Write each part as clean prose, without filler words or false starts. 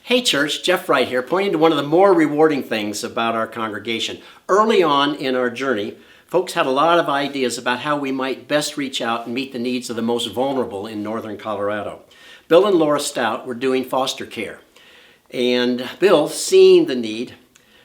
Hey church, Jeff Wright here, pointing to one of the more rewarding things about our congregation. Early on in our journey, folks had a lot of ideas about how we might best reach out and meet the needs of the most vulnerable in northern Colorado. Bill and Laura Stout were doing foster care, and Bill, seeing the need,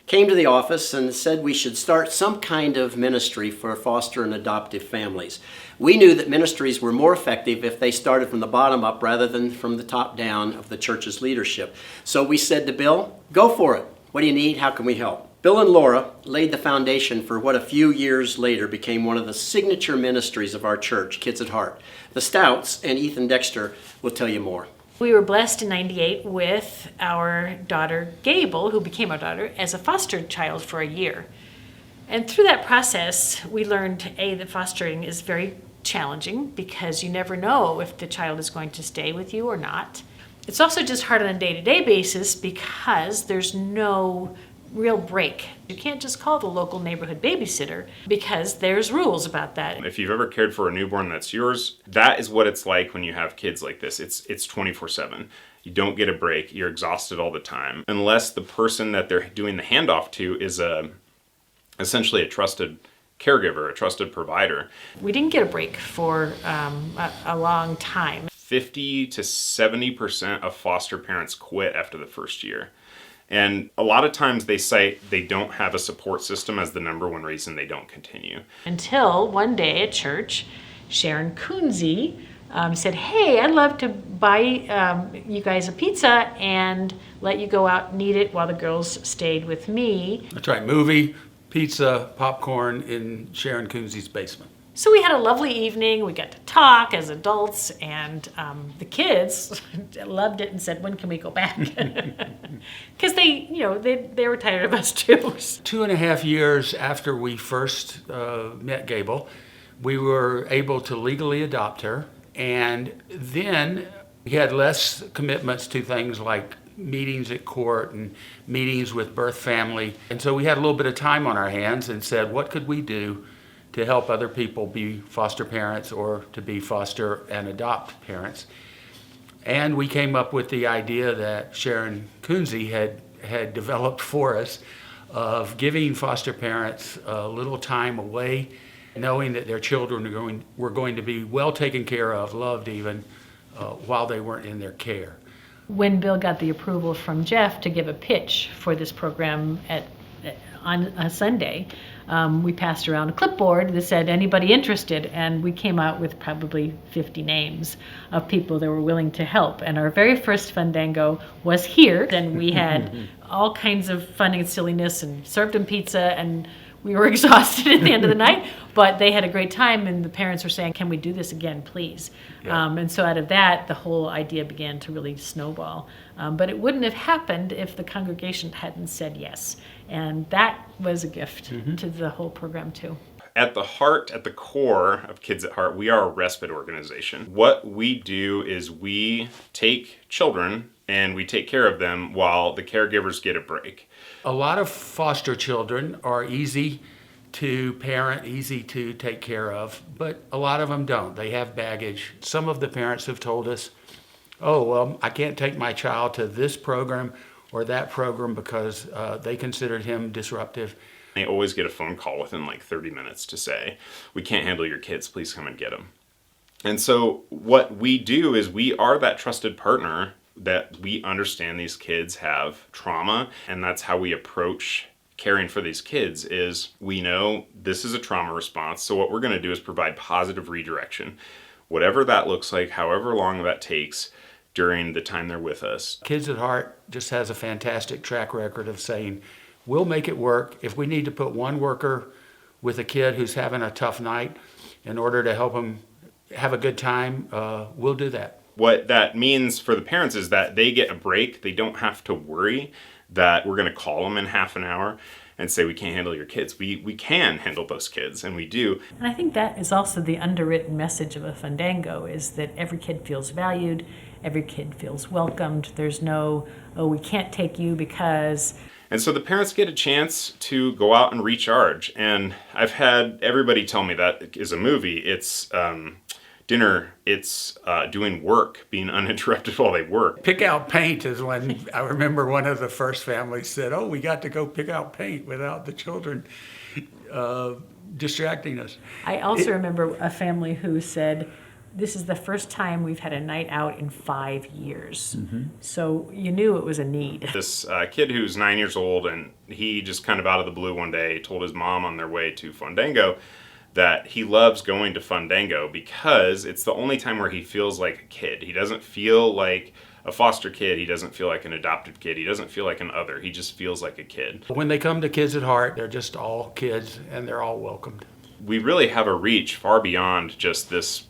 came to the office and said we should start some kind of ministry for foster and adoptive families. We knew that ministries were more effective if they started from the bottom up rather than from the top down of the church's leadership. So we said to Bill, go for it. What do you need? How can we help? Bill and Laura laid the foundation for what a few years later became one of the signature ministries of our church, Kids at Heart. The Stouts and Ethan Dexter will tell you more. We were blessed in '98 with our daughter, Gable, who became our daughter, as a foster child for a year. And through that process, we learned, that fostering is very challenging because you never know if the child is going to stay with you or not. It's also just hard on a day-to-day basis because there's no real break. You can't just call the local neighborhood babysitter because there's rules about that. If you've ever cared for a newborn that's yours, that is what it's like when you have kids like this. It's 24/7. You don't get a break. You're exhausted all the time. Unless the person that they're doing the handoff to is essentially a trusted caregiver, a trusted provider. We didn't get a break for a long time. 50 to 70% of foster parents quit after the first year. And a lot of times they cite they don't have a support system as the number one reason they don't continue. Until one day at church, Sharon Kunze said, hey, I'd love to buy you guys a pizza and let you go out and eat it while the girls stayed with me. That's right, movie, pizza, popcorn in Sharon Kunze's basement. So we had a lovely evening. We got to talk as adults, and the kids loved it and said, when can we go back? Because they were tired of us too. 2.5 years after we first met Gable, we were able to legally adopt her. And then we had less commitments to things like meetings at court and meetings with birth family. And so we had a little bit of time on our hands and said, what could we do to help other people be foster parents or to be foster and adopt parents? And we came up with the idea that Sharon Kunze had developed for us of giving foster parents a little time away, knowing that their children were going to be well taken care of, loved even, while they weren't in their care. When Bill got the approval from Jeff to give a pitch for this program on a Sunday, we passed around a clipboard that said, anybody interested? And we came out with probably 50 names of people that were willing to help. And our very first Fandango was here. And we had all kinds of fun and silliness and served them pizza, and we were exhausted at the end of the night, but they had a great time, and the parents were saying, can we do this again, please? Yeah. And so out of that, the whole idea began to really snowball. But it wouldn't have happened if the congregation hadn't said yes. And that was a gift to the whole program too. At the heart, at the core of Kids at Heart, we are a respite organization. What we do is we take children and we take care of them while the caregivers get a break. A lot of foster children are easy to parent, easy to take care of, but a lot of them don't. They have baggage. Some of the parents have told us, oh, well, I can't take my child to this program or that program because they considered him disruptive. They always get a phone call within like 30 minutes to say, we can't handle your kids, please come and get them. And so what we do is we are that trusted partner that we understand these kids have trauma, and that's how we approach caring for these kids is we know this is a trauma response, so what we're going to do is provide positive redirection, whatever that looks like, however long that takes during the time they're with us. Kids at Heart just has a fantastic track record of saying, we'll make it work. If we need to put one worker with a kid who's having a tough night in order to help them have a good time, we'll do that. What that means for the parents is that they get a break. They don't have to worry that we're going to call them in half an hour and say, we can't handle your kids. We can handle those kids, and we do. And I think that is also the underwritten message of a Fandango, is that every kid feels valued, every kid feels welcomed. There's no, oh, we can't take you because... And so the parents get a chance to go out and recharge. And I've had everybody tell me that is a movie. It's dinner, it's doing work, being uninterrupted while they work. Pick out paint is when I remember one of the first families said, "Oh, we got to go pick out paint without the children distracting us." I also remember a family who said, this is the first time we've had a night out in 5 years. So you knew it was a need. This kid who's 9 years old, and he just kind of out of the blue one day told his mom on their way to Fandango that he loves going to Fandango because it's the only time where he feels like a kid. He doesn't feel like a foster kid. He doesn't feel like an adopted kid. He doesn't feel like an other. He just feels like a kid. When they come to Kids at Heart, they're just all kids and they're all welcomed. We really have a reach far beyond just this,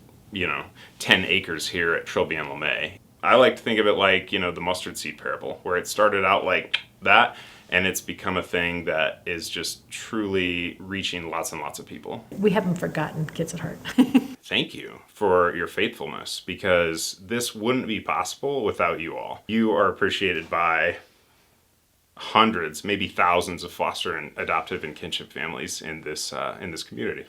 10 acres here at Trilby-en-Lemay. I like to think of it like, the mustard seed parable, where it started out like that, and it's become a thing that is just truly reaching lots and lots of people. We haven't forgotten Kids at Heart. Thank you for your faithfulness, because this wouldn't be possible without you all. You are appreciated by hundreds, maybe thousands of foster and adoptive and kinship families in this community.